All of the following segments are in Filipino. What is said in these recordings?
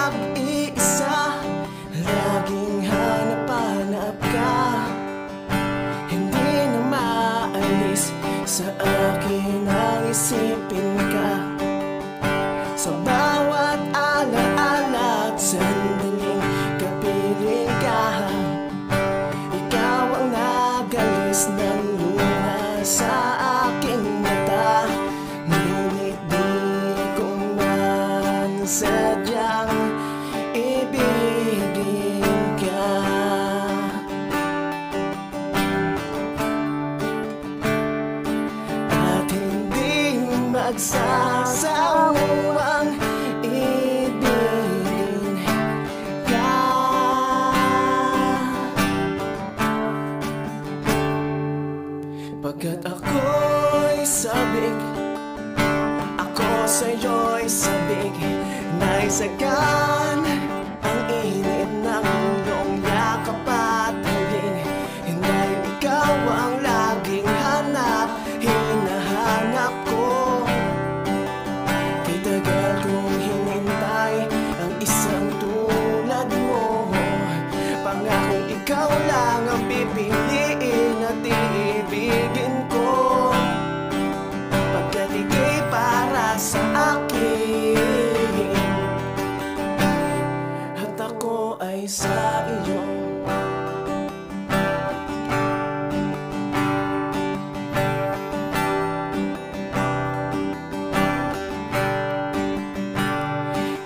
nag-iisa, laging hanap-hanap ka. Hindi na maalis sa akin ang isipin ka. Sa bawat alaala at sandaling kapiling ka, ikaw ang nagalis ng luna sa aking mata. Ngunit di ko man sadyang ibigin ka. At hindi magsasawang ibigin ka. Pagkat ako'y sabik, ako sa'yo'y sabik, naisagan ang init ng iyong yakap at halik. Dahil ikaw ang laging hanap, hinahanap ko. Kay tagal kong hinintay ang isang tulad mo. Pangakong ikaw lang ang pipiliin at iibigin ko. Pagkat ika'y para sa akin at ako ay sa iyo.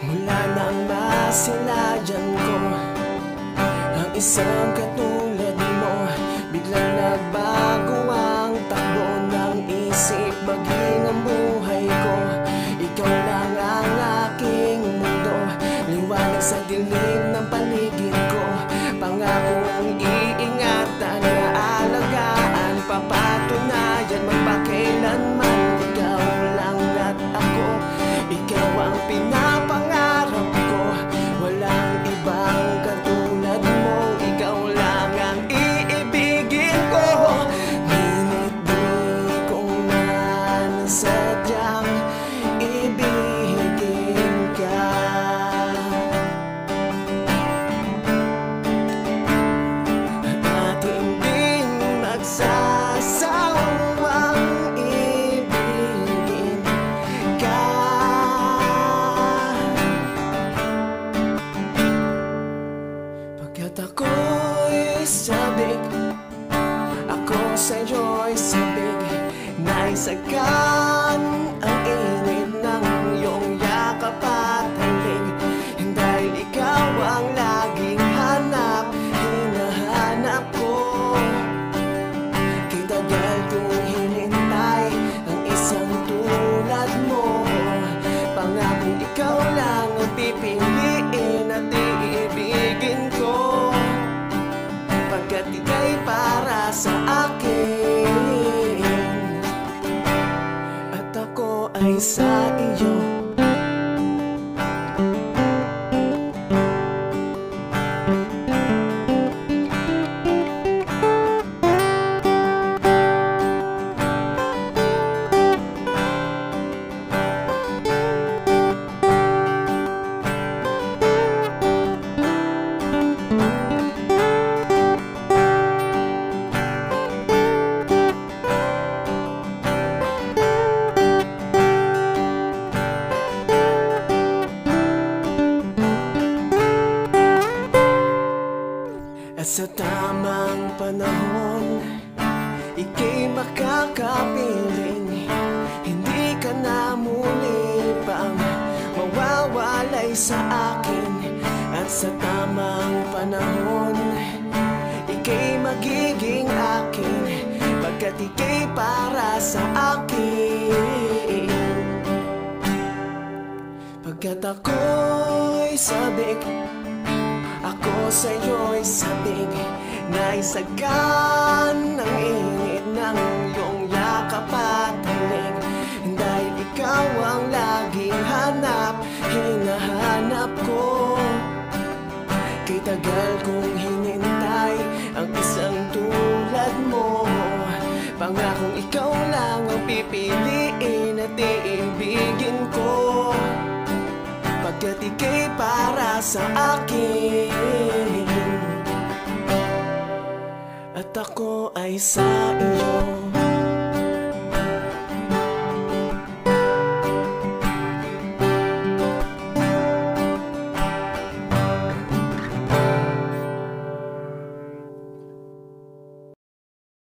Mula nang masilayan ko ang isang katulad mo, biglang nagbago ang takbo ng isip, maging ang buhay ko. Ikaw lang ang aking mundo, liwanag sa dilim ng paligid ko. Pangakong iingatan, aalagaan, papatunayan, magpakailanman. Ikaw lang at ako, ikaw ang pinapangarap ko. Walang ibang katulad mo, ikaw lang ang iibigin ko. Ngunit di ko man sadyang ibigin ka. At hindi magsasawang ibigin ka. Pagkat ako'y sabik, ako sa'yo'y sabik, naisagan ang init ng iyong yakap at halik. Dahil ikaw ang laging hanap, hinahanap ko. Kay tagal kong hinintay ang isang tulad mo. Pangakong ikaw lang ang pipiliin at iibigin ko. Pagkat ika'y para sa akin at ako ay sa iyo. At sa tamang panahon, ika'y makakapiling. Hindi ka na muli pang mawawalay sa akin. At sa tamang panahon, ika'y magiging akin. Pagkat ika'y para sa akin. Pagkat ako'y sabik, ako sa'yo'y sabik, naisagan ang init ng iyong yakap at halik. Dahil ikaw ang laging hanap, hinahanap ko. Kay tagal kong hinintay ang isang tulad mo. Pangakong ikaw lang ang pipiliin at iibigin ko. Pagkat ika'y para sa akin at ako ay sa iyo.